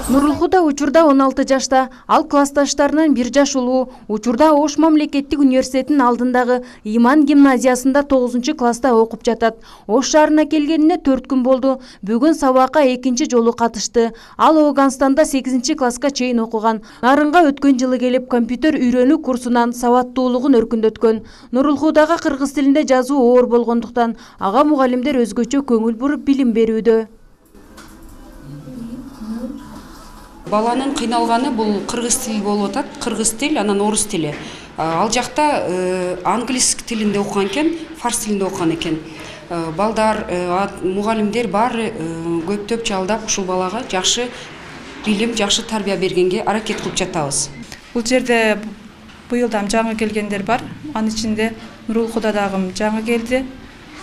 Нурулхуда учурда 16 жашта, ал классташтарынан 1 жаш улуу. Учурда Ош мамлекеттик университетинин алдындагы Иман гимназиясында 9 класста окуп жатат. Ош шаарына келгенине 4 күн болду. Бүгүн сабакка 2 жолу катышты. Ал Оганстанда 8 класска чейин окуган. Нарынга өткөн жылы келип компьютер үйрөнүү курсунан сабаттуулугун өркүндөткөн. Нурулхудага кыргыз тилинде жазуу оор болгондуктан ага мугалимдер өзгөчө көңүл буруп билим берүүдө. Баланын кыйналганы бул кыргыз тили болуп атат. Кыргыз тил, анан орус тили. Ал жакта англис тилинде окуган экен, фарс тилинде окуган экен. Балдар, мугалимдер баары көптөп жалдап ушул балага жакшы билим, жакшы тарбия бергенге аракет кылып жатабыз. Бул жерде быйылдан жаңы келгендер бар. Анын ичинде Нурулхудадагы жаңы келди.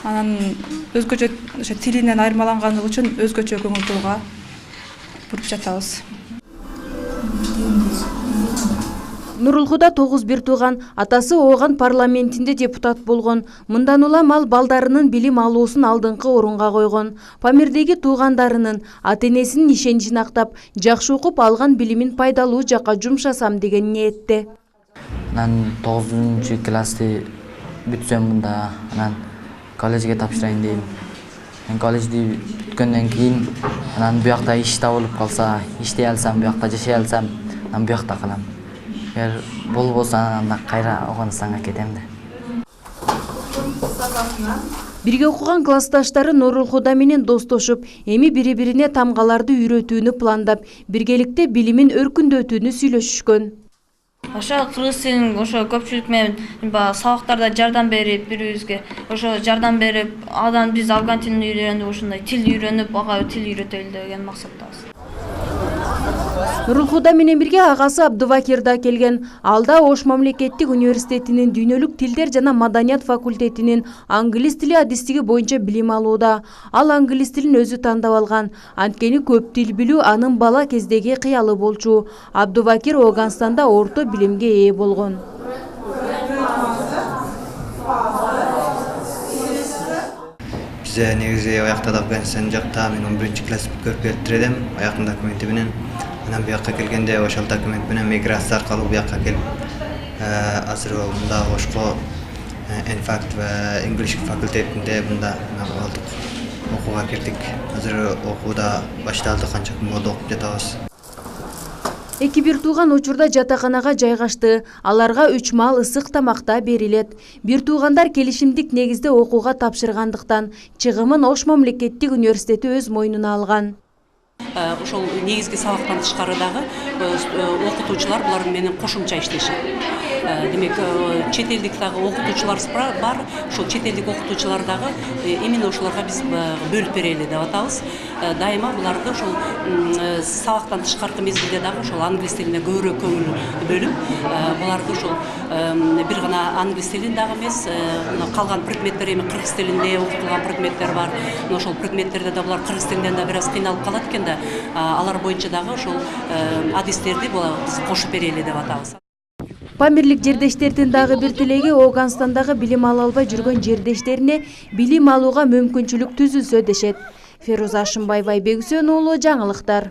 Анан өзгөчө тилинен айырмаланганлыгы үчүн өзгөчө көңүл бурууга буруп жатабыз. Нурулхуда 9 бир тууган, атасы Ооган парламентинде депутат болгон. Мындан улам ал балдарынын билим алуусун алдыңкы орунга койгон. Памирдеги туугандарынын, ата-энесинин ишеничин актап, жакшы окуп алган билимин пайдалуу жакка жумшасам деген ниетте. Мен 9 классты бүтсөм мында, анан коллежге тапшырайын дейм. Мен коллежди бүткөндөн кийин, анан буякта иш табылып калса, иштей алсам, буякта жашай алсам, анан буякта калам. Эгер болбосо анда кайра Оганстанга кетем да. Бирге окуган классташтары Нурулхуда менен достошуп, эми бири-бирине тамгаларды үйрөтүүнү пландап, биргеликте билимин өркүндөтүүнү сүйлөшүшкөн. Ошо кыргыз тилин ошо көпчүлүк менен сабактарда жардам берип, бири-бирибизге ошо жардам берип, адан биз афган тилин үйрөнүп, ошондой тил үйрөнүп, ага тил үйрөтөлү деген максаттабыз. Нурулхуда менен бирге агасы Абдувакир да келген. Алда Ош мамлекеттик университетинин дүйнөлүк тилдер жана маданият факультетинин англис тили адистиги боюнча билим алууда. Ал англис тилин өзү тандап алган. Анткени көп тил билүү анын бала кездеги кыялы болчу. Абдувакир Оганстанда орто билимге ээ болгон. Бизе негизи аякта Афганистан жакта мен 11 класс бүткөрүп келип элем, аяктын документи менен. Анан буякка келгенде ошол документ менен миграция аркылуу буякка келип, азыр мында Ошко Enfakt ва English факультетинде мында алдык. Окууга кирдик. Азыр окууда башталды, канча күн болду окуп жатабыз. Эки бир тууган учурда жатаканага жайгашты. Аларга 3 маал ысык тамакта берилет. Бир туугандар келишимдик негизде окууга тапшыргандыктан чыгымын Ош мамлекеттик университети өз мойнуна алган. Ошол негизги сабактан тышкары дагы окутуучулар булар менен кошумча иштешет. Демек, чет элдик дагы окутуучулар бар. Ошол чет элдик окутуучулар дагы именно ошолорго биз бөлүп берели деп атабыз. Дайыма буларды ошол сабактан тышкаркы мезгилде дагы ошол англис тилине көбүрөөк көңүл бөлүп, буларды ошол бир гана англис тилин дагы эмес, калган предметтер эми кыргыз тилинде окутулган предметтер бар. Ошол предметтерде да булар кыргыз тилинен да бир аз кыйналып калат экен да, алар боюнча дагы ошол адистерди биз кошуп берели деп атабыз. Памирлик жердештердин дагы бир тилеги Оганстандагы билим ала албай жүргөн жердештерине билим алууга мүмкүнчүлүк түзүлсө дешет. Феруза Ашымбаева, Айбек Үсөнұлы, жаңылыктар.